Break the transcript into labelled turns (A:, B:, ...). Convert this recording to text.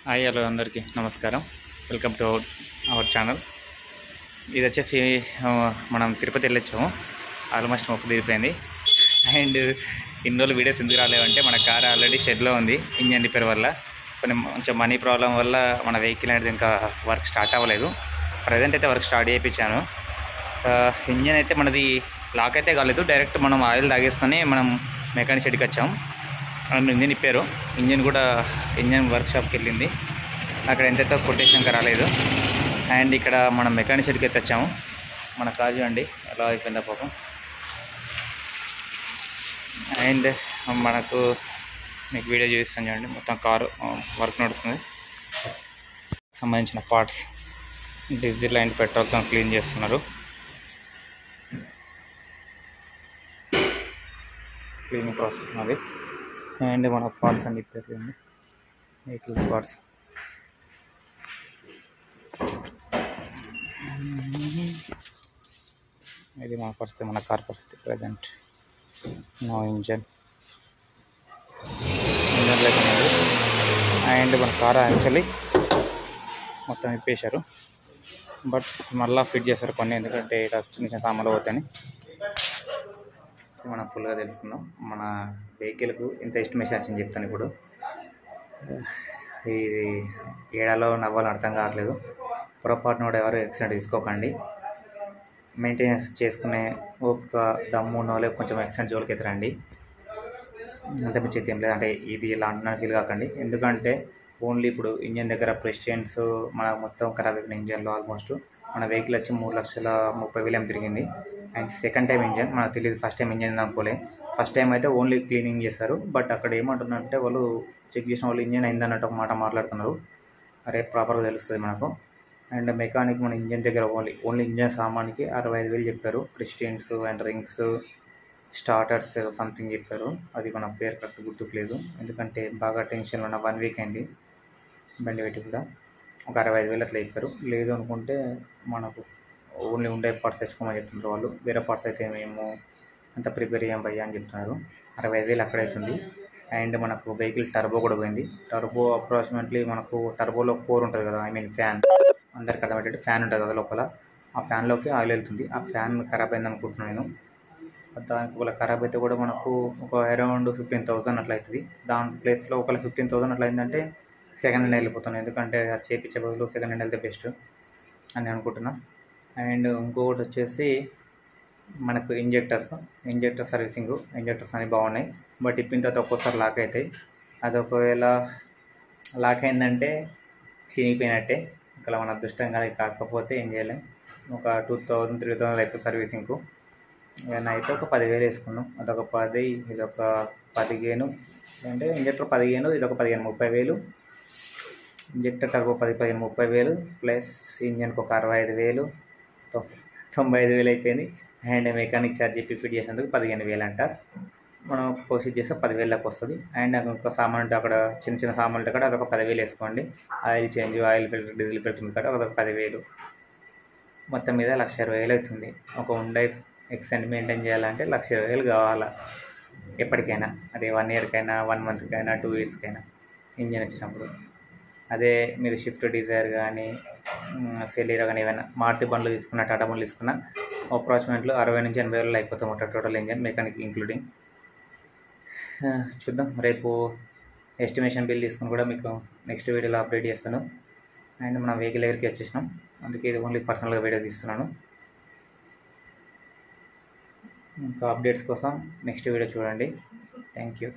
A: Hi hello అందరికీ నమస్కారం. Welcome to our channel. ఇది వచ్చేసి మనం తిరుపతి వెళ్ళొచ్చాము. ఆల్మోస్ట్ మొక్కు తీరిపోయింది. అండ్ ఇన్ని రోజులు వీడియోస్ ఎందుకు రాలేవంటే మన కార్ ఆల్రెడీ షెడ్లో ఉంది. ఇంజన్ రిపేర్ వల్ల కొంచెం మనీ ప్రాబ్లం వల్ల మన వెహికల్ అనేది ఇంకా వర్క్ స్టార్ట్ అవ్వలేదు. ప్రజెంట్ అయితే వర్క్ స్టార్ట్ చేయించాను. ఇంజన్ అయితే మనది లాక్ అయితే కాలేదు. డైరెక్ట్ మనం ఆయిల్ తాగేస్తూనే మనం మెకానిక్ షెడ్కి వచ్చాం. ఇంజన్ ఇప్పారు. ఇంజన్ వర్క్షాప్కి వెళ్ళింది. అక్కడ ఎంతైతే కొటేషన్ రాలేదు. అండ్ ఇక్కడ మనం మెకానిక్ షెడ్కి అయితే వచ్చాము. మన కార్ చూడండి ఎలా అయిపోయిందో పాపం. అండ్ మీకు వీడియో చూపిస్తాను చూడండి. మొత్తం కారు వర్క్ నడుస్తుంది. సంబంధించిన పార్ట్స్ డీజిల్ అండ్ పెట్రోల్తో క్లీన్ చేస్తున్నారు. క్లీనింగ్ ప్రాసెస్ ఉన్నది. అండ్ మన పార్ట్స్ అన్ని ఇప్పేయండి. వెహికల్ పార్ట్స్ ఇది మన పరిస్థితి, మన కార్ పరిస్థితి ప్రజెంట్. నో ఇంజన్ లేకున్నది. అండ్ మన కార్ యాక్చువల్లీ మొత్తం ఇప్పేశారు. బట్ మళ్ళీ ఫిట్ చేశారు కొన్ని, ఎందుకంటే ఇలా చిన్న చిన్న సామాన్లు పోతాయని. మనం ఫుల్గా తెలుసుకుందాం. మన వెహికల్కు ఇంత ఎస్టిమేషన్ వచ్చింది చెప్తాను. ఇప్పుడు ఇది ఏడాలో నవ్వాలని అర్థం కావట్లేదు. పొరపాటున కూడా ఎవరు యాక్సిడెంట్ తీసుకోకండి. మెయింటెనెన్స్ చేసుకునే ఒక దమ్మునో లేక కొంచెం యాక్సిడెంట్ జోలికి ఎత్తరండి. అంత మించి ఏం లేదు. అంటే ఇది ఇలా అంటున్నా ఫీల్ కాకండి. ఎందుకంటే ఓన్లీ ఇప్పుడు ఇంజన్ దగ్గర ప్రెసిడెంట్స్ మన మొత్తం ఖరాబ్ అయిపోయిన ఇంజన్లో ఆల్మోస్ట్ మన వెహికల్ వచ్చి 3,30,000 ఏం తిరిగింది. అండ్ సెకండ్ టైం ఇంజన్ మనకు తెలియదు. ఫస్ట్ టైం ఇంజన్ అనుకోలే. ఫస్ట్ టైం అయితే ఓన్లీ క్లీనింగ్ చేస్తారు. బట్ అక్కడ ఏమంటున్నారంటే వాళ్ళు చెక్ చేసిన వాళ్ళు ఇంజన్ అయిందన్నట్టు ఒక మాట మాట్లాడుతున్నారు. రేపు ప్రాపర్గా తెలుస్తుంది మనకు. అండ్ మెకానిక్ మన ఇంజన్ దగ్గర ఓన్లీ ఇంజన్ సామాన్కి 65,000 చెప్పారు. ప్రెసిడెంట్స్ అండ్ రింగ్స్ స్టార్టర్స్ సంథింగ్ చెప్పారు. అది మన పేరు కరెక్ట్ గుర్తుకులేదు. ఎందుకంటే బాగా టెన్షన్లో ఉన్న 1 వీక్ అయింది బండి పెట్టి కూడా. ఒక 65,000 అట్లా చెప్పారు. లేదు అనుకుంటే మనకు ఓన్లీ ఉండే పార్ట్స్ తెచ్చుకోమని చెప్తున్నారు వాళ్ళు. వేరే పార్ట్స్ అయితే మేము అంత ప్రిపేర్ చేయం భయ్యా అని చెప్తున్నారు. 65,000 అక్కడైతుంది. అండ్ మనకు వెహికల్ టర్బో కూడా పోయింది. టర్బో అప్రాక్సిమేట్లీ మనకు టర్బోలో 4 ఉంటుంది కదా, ఫ్యాన్ అందరికి అర్థమయ్యేటట్టు ఫ్యాన్ ఉంటుంది కదా లోపల. ఆ ఫ్యాన్లోకి ఆయిల్ వెళ్తుంది. ఆ ఫ్యాన్ ఖరాబ్ అయింది అనుకుంటున్నాను నేను. దానికి ఒకవేళ ఖరాబ్ అయితే కూడా మనకు ఒక అరౌండ్ 15,000 అట్లా అవుతుంది. దాని ప్లేస్లో ఒకవేళ 15,000 అట్లా అయిందంటే సెకండ్ హ్యాండ్ వెళ్ళిపోతాను. ఎందుకంటే అది చేయించే బదులు సెకండ్ హ్యాండ్ వెళ్తే బెస్ట్ అని అనుకుంటున్నా. అండ్ ఇంకొకటి వచ్చేసి మనకు ఇంజెక్టర్ సర్వీసింగ్. ఇంజెక్టర్స్ అనేవి బాగున్నాయి. బట్ ఇప్పిన తర్వాత ఒక్కోసారి లాక్ అవుతాయి. అది ఒకవేళ లాక్ అయిందంటే చినిగిపోయినట్టే. ఇక్కడ మన అదృష్టంగా కాకపోతే ఏం చేయలేం. ఒక 2,000 3,000 అయిపోతుంది సర్వీసింగ్కు. ఏమైనా అయితే ఒక 10,000 వేసుకున్నాం. అదొక 10, ఇదొక 15. అంటే ఇంజెక్టర్ 15, ఇదొక 15, 30,000. ఇంజెక్టర్ టర్బో 10, 15, 30,000 ప్లస్ ఇంజన్కి ఒక 65,000, 95,000 అయిపోయింది. అండ్ మెకానిక్ ఛార్జ్ చెప్పి ఫిట్ చేసేందుకు 15,000 అంట. మనం ప్రొసీడ్ చేస్తే 10,000 వస్తుంది. అండ్ ఇంకొక సామాన్ ఉంటే అక్కడ చిన్న చిన్న సామాన్లు ఉంటే కూడా అదొక 10,000 వేసుకోండి. Oil change, oil filter, diesel filter ఉంది కదా అదొక 10,000. మొత్తం మీద 1,20,000 అవుతుంది. ఒక ఉండే ఎక్స్టెండ్ మెయింటైన్ చేయాలంటే 1,20,000 కావాలా ఎప్పటికైనా. అదే 1 ఇయర్కైనా, 1 మంత్కైనా, 2 ఇయర్స్కైనా ఇంజన్ వచ్చినప్పుడు. అదే మీరు షిఫ్ట్ డిజైర్ కానీ సెలీరో కానీ ఏమైనా మారుతి బండ్లు తీసుకున్నా, టాటా బండ్లు తీసుకున్నా అప్రాక్సిమేట్లో 60,000 నుంచి 80,000 అయిపోతాం టోటల్ ఇంజన్ మెకానిక్ ఇంక్లూడింగ్. చూద్దాం. రేపు ఎస్టిమేషన్ బిల్ తీసుకుని కూడా మీకు నెక్స్ట్ వీడియోలో అప్డేట్ చేస్తాను. అండ్ మన వెహికల్ దగ్గరికి వచ్చేసినాం. అందుకే ఇది ఓన్లీ పర్సనల్గా వీడియో తీస్తున్నాను. ఇంకా అప్డేట్స్ కోసం నెక్స్ట్ వీడియో చూడండి. Thank you.